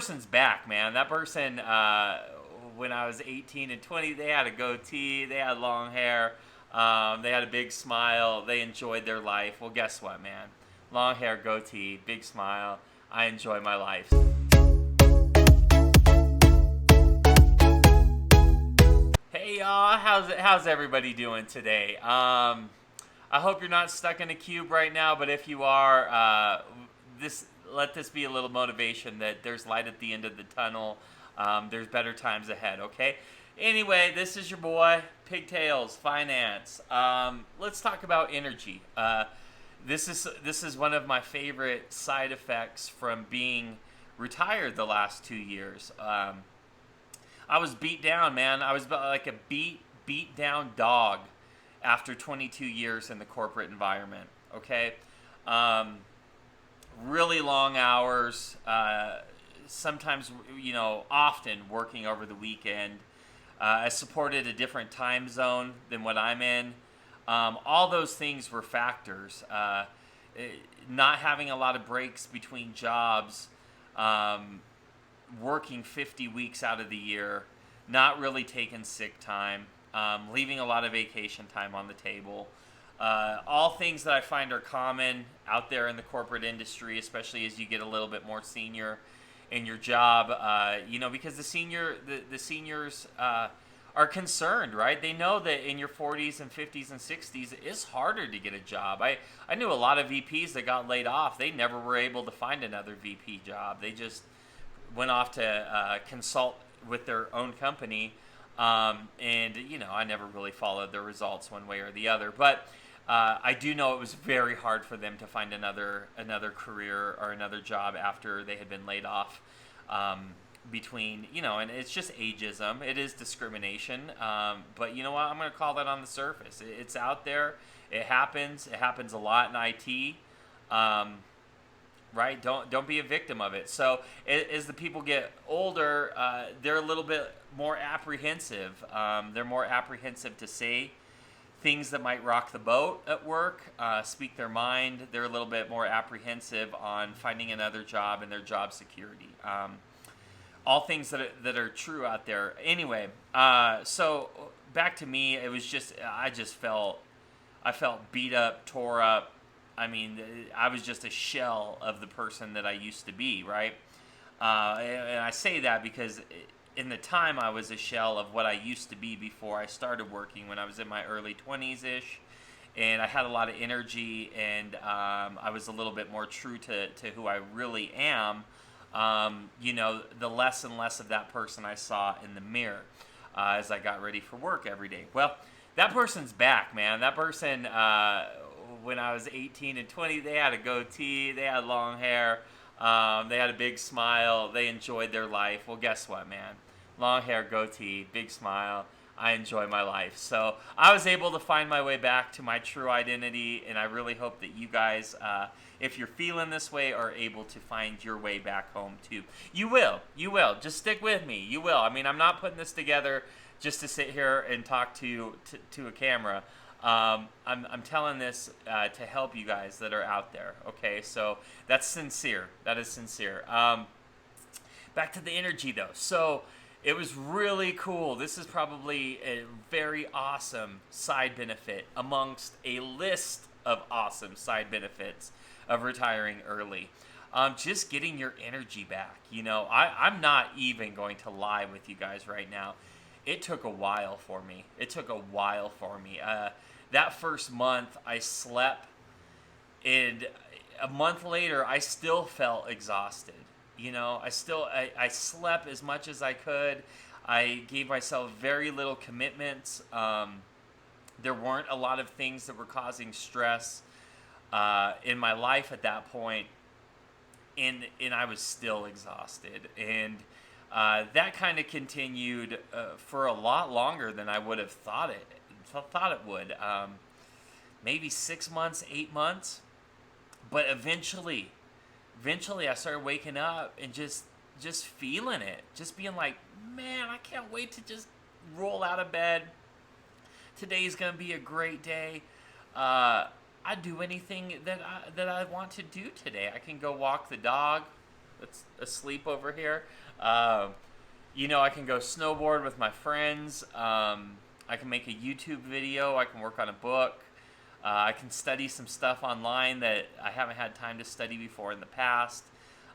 person's back, man. That person, when I was 18 and 20, they had a goatee, they had long hair, they had a big smile, they enjoyed their life. Well, guess what, man? Long hair, goatee, big smile. I enjoy my life. Hey y'all, how's everybody doing today? I hope you're not stuck in a cube right now, but if you are, let this be a little motivation that there's light at the end of the tunnel. There's better times ahead, okay? Anyway, this is your boy, Pigtail Finance. Let's talk about energy. This is one of my favorite side effects from being retired the last 2 years. I was beat down, man. I was like a beat down dog after 22 years in the corporate environment, okay? Really long hours, sometimes, often working over the weekend. I supported a different time zone than what I'm in. All those things were factors. Not having a lot of breaks between jobs, working 50 weeks out of the year, not really taking sick time, leaving a lot of vacation time on the table. All things that I find are common out there in the corporate industry, especially as you get a little bit more senior in your job, because the seniors are concerned, right? They know that in your 40s and 50s and 60s, it's harder to get a job. I knew a lot of VPs that got laid off. They never were able to find another VP job. They just went off to consult with their own company, and I never really followed their results one way or the other. But I do know it was very hard for them to find another career or another job after they had been laid off. And it's just ageism. It is discrimination. But you know what? I'm going to call that on the surface. It's out there. It happens. It happens a lot in IT. Right? Don't be a victim of it. So as the people get older, they're a little bit more apprehensive. They're more apprehensive to say things that might rock the boat at work, speak their mind. They're a little bit more apprehensive on finding another job and their job security. All things that are true out there. Anyway, so back to me, it was just I felt beat up, tore up. I mean, I was just a shell of the person that I used to be, right? And I say that because in the time I was a shell of what I used to be before I started working when I was in my early 20s-ish. And I had a lot of energy, and I was a little bit more true to who I really am. The less and less of that person I saw in the mirror as I got ready for work every day. Well, that person's back, man. That person, when I was 18 and 20, they had a goatee, they had long hair, they had a big smile, they enjoyed their life. Well, guess what, man? Long hair, goatee, big smile. I enjoy my life. So I was able to find my way back to my true identity, and I really hope that you guys, if you're feeling this way, are able to find your way back home too. You will. Just stick with me. You will. I mean, I'm not putting this together just to sit here and talk to a camera. I'm telling this to help you guys that are out there. Okay, so that's sincere. That is sincere. Back to the energy though. So it was really cool. This is probably a very awesome side benefit amongst a list of awesome side benefits of retiring early. Just getting your energy back. I'm not even going to lie with you guys right now. It took a while for me. That first month I slept, and a month later I still felt exhausted. I slept as much as I could. I gave myself very little commitments. There weren't a lot of things that were causing stress in my life at that point, and I was still exhausted. And that kind of continued for a lot longer than I would have thought it would. Maybe 6 months, 8 months. But eventually I started waking up and just feeling it. Just being like, man, I can't wait to just roll out of bed. Today's going to be a great day. I'd do anything that I want to do today. I can go walk the dog. that's asleep over here. I can go snowboard with my friends. I can make a YouTube video. I can work on a book. I can study some stuff online that I haven't had time to study before in the past.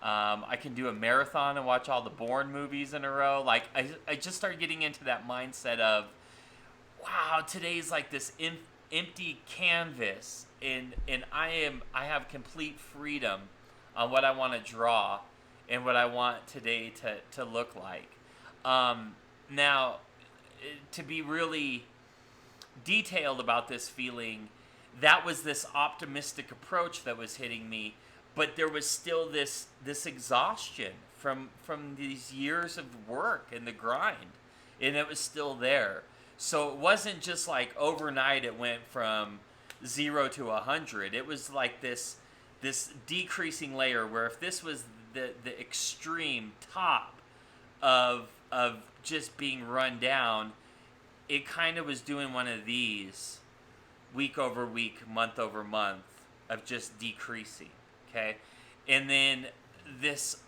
I can do a marathon and watch all the Bourne movies in a row. Like, I just started getting into that mindset of, wow, today's like this empty canvas, and I have complete freedom on what I want to draw and what I want today to look like. Now, to be really detailed about this feeling, that was this optimistic approach that was hitting me, but there was still this exhaustion from these years of work and the grind, and it was still there. So it wasn't just like overnight it went from 0 to 100. It was like this decreasing layer where if this was the extreme top of just being run down, it kind of was doing one of these week over week, month over month of just decreasing, okay? And then this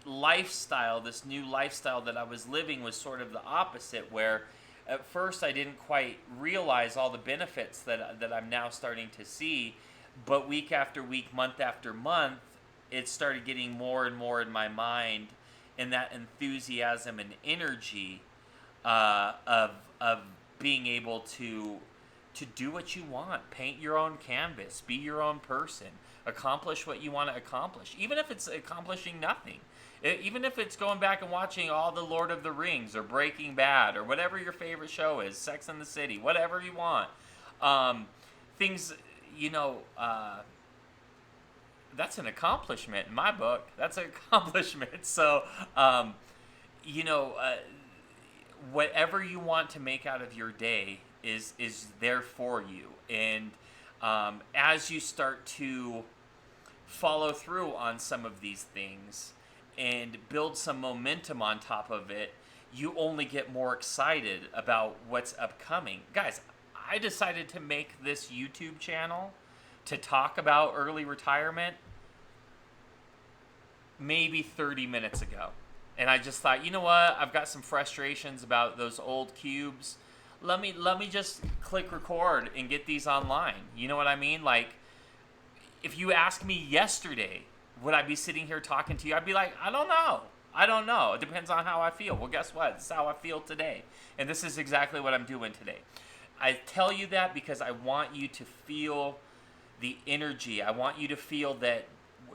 lifestyle, this new lifestyle that I was living was sort of the opposite, where at first I didn't quite realize all the benefits that I'm now starting to see, but week after week, month after month, it started getting more and more in my mind, and that enthusiasm and energy of being able to do what you want, paint your own canvas, be your own person, accomplish what you want to accomplish, even if it's accomplishing nothing. Even if it's going back and watching all the Lord of the Rings or Breaking Bad or whatever your favorite show is, Sex and the City, whatever you want. Things, that's an accomplishment in my book. That's an accomplishment. So, whatever you want to make out of your day is there for you. And as you start to follow through on some of these things and build some momentum on top of it, you only get more excited about what's upcoming. Guys, I decided to make this YouTube channel to talk about early retirement maybe 30 minutes ago. And I just thought, you know what? I've got some frustrations about those old cubes. Let me just click record and get these online. You know what I mean? Like, if you asked me yesterday, would I be sitting here talking to you? I'd be like, I don't know. It depends on how I feel. Well, guess what? This is how I feel today. And this is exactly what I'm doing today. I tell you that because I want you to feel the energy. I want you to feel that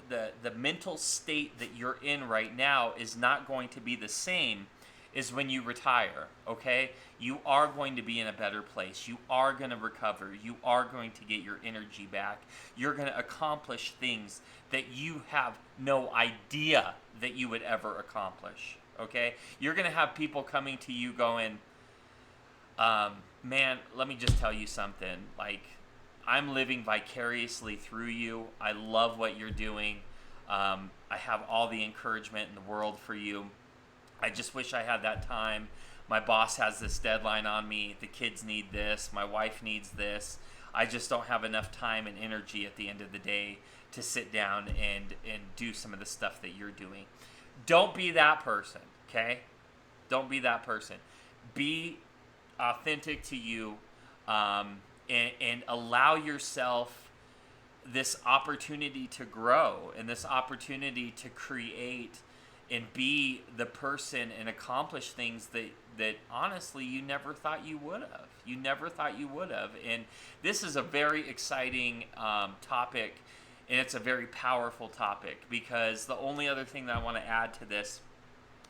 the mental state that you're in right now is not going to be the same as when you retire, okay? You are going to be in a better place. You are going to recover. You are going to get your energy back. You're going to accomplish things that you have no idea that you would ever accomplish, okay? You're going to have people coming to you going, man, let me just tell you something. Like, I'm living vicariously through you. I love what you're doing. I have all the encouragement in the world for you. I just wish I had that time. My boss has this deadline on me. The kids need this. My wife needs this. I just don't have enough time and energy at the end of the day to sit down and do some of the stuff that you're doing. Don't be that person, okay? Don't be that person. Be authentic to you, and allow yourself this opportunity to grow and this opportunity to create and be the person and accomplish things that honestly you never thought you would have. You never thought you would have. And this is a very exciting topic, and it's a very powerful topic, because the only other thing that I want to add to this,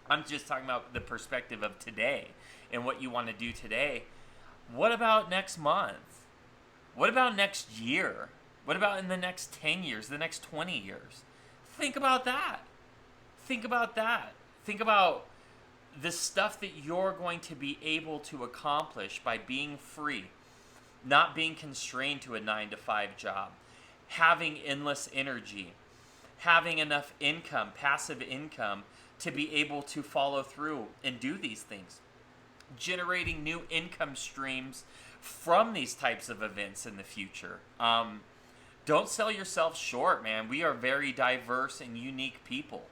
I'm just talking about the perspective of today and what you want to do today. What about next month? What about next year? What about in the next 10 years, the next 20 years? Think about that. Think about that. Think about the stuff that you're going to be able to accomplish by being free, not being constrained to a 9-to-5 job, having endless energy, having enough income, passive income, to be able to follow through and do these things, generating new income streams from these types of events in the future. Don't sell yourself short, man. We are very diverse and unique people.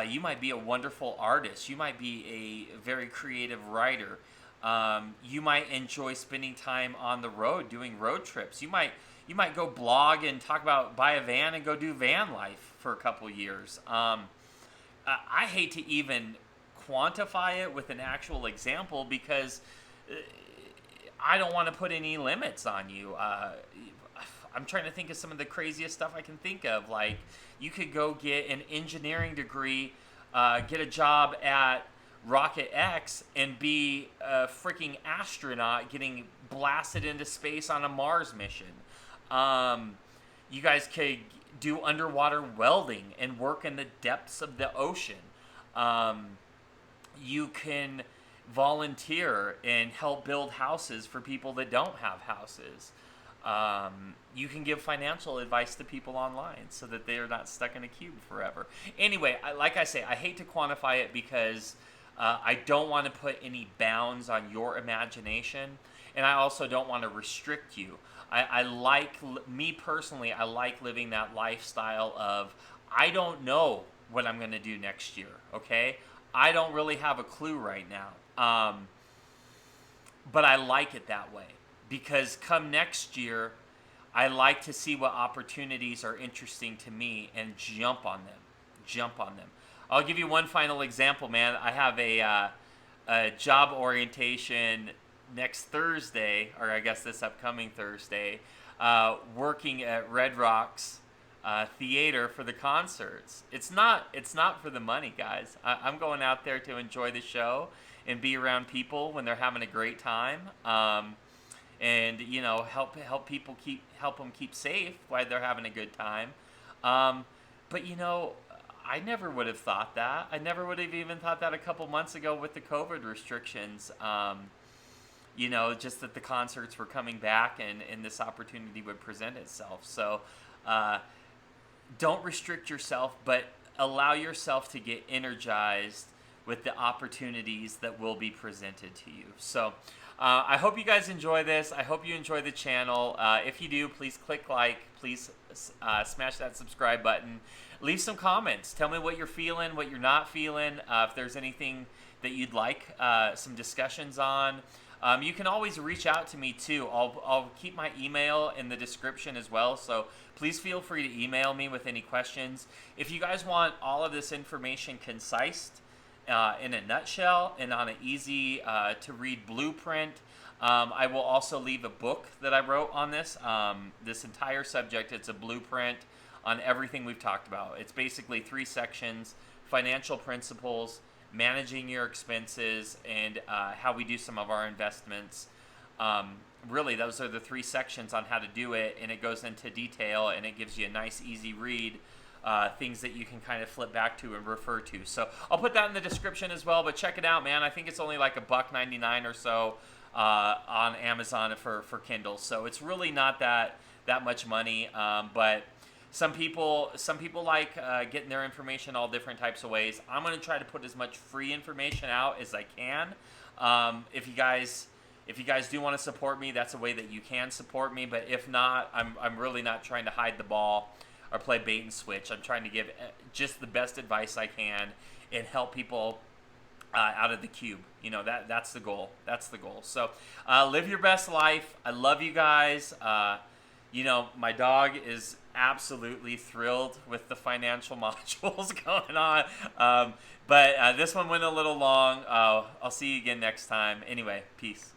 You might be a wonderful artist. You might be a very creative writer. You might enjoy spending time on the road doing road trips. You might go blog and talk about buy a van and go do van life for a couple years. I hate to even quantify it with an actual example because I don't want to put any limits on you. I'm trying to think of some of the craziest stuff I can think of. Like, you could go get an engineering degree, get a job at Rocket X, and be a freaking astronaut getting blasted into space on a Mars mission. You guys could do underwater welding and work in the depths of the ocean. You can volunteer and help build houses for people that don't have houses. You can give financial advice to people online so that they are not stuck in a cube forever. Anyway, like I say, I hate to quantify it because I don't want to put any bounds on your imagination, and I also don't want to restrict you. Me personally, I like living that lifestyle of, I don't know what I'm going to do next year, okay? I don't really have a clue right now. But I like it that way because come next year, I like to see what opportunities are interesting to me and jump on them. I'll give you one final example, man. I have a job orientation next Thursday, or I guess this upcoming Thursday, working at Red Rocks theater for the concerts. It's not for the money, guys. I'm going out there to enjoy the show and be around people when they're having a great time, and help them keep safe while they're having a good time. But I never would have thought that. I never would have even thought that a couple months ago with the COVID restrictions. Just that the concerts were coming back and this opportunity would present itself. So don't restrict yourself, but allow yourself to get energized with the opportunities that will be presented to you. So I hope you guys enjoy this. I hope you enjoy the channel. If you do, please click like. Please smash that subscribe button. Leave some comments. Tell me what you're feeling, what you're not feeling. If there's anything that you'd like some discussions on. You can always reach out to me too. I'll keep my email in the description as well, so please feel free to email me with any questions. If you guys want all of this information concise in a nutshell and on an easy to read blueprint, I will also leave a book that I wrote on this. This entire subject, it's a blueprint on everything we've talked about. It's basically 3 sections: financial principles, managing your expenses, and how we do some of our investments. Really, those are the 3 sections on how to do it, and it goes into detail, and it gives you a nice, easy read, things that you can kind of flip back to and refer to. So I'll put that in the description as well, but check it out, man. I think it's only like $1.99 or so on Amazon for Kindle, so it's really not that much money, but some people like getting their information all different types of ways. I'm going to try to put as much free information out as I can. If you guys do want to support me, that's a way that you can support me. But if not, I'm really not trying to hide the ball or play bait and switch. I'm trying to give just the best advice I can and help people out of the cube. That's the goal. That's the goal. So live your best life. I love you guys. My dog is absolutely thrilled with the financial modules going on. But this one went a little long. I'll see you again next time. Anyway, peace.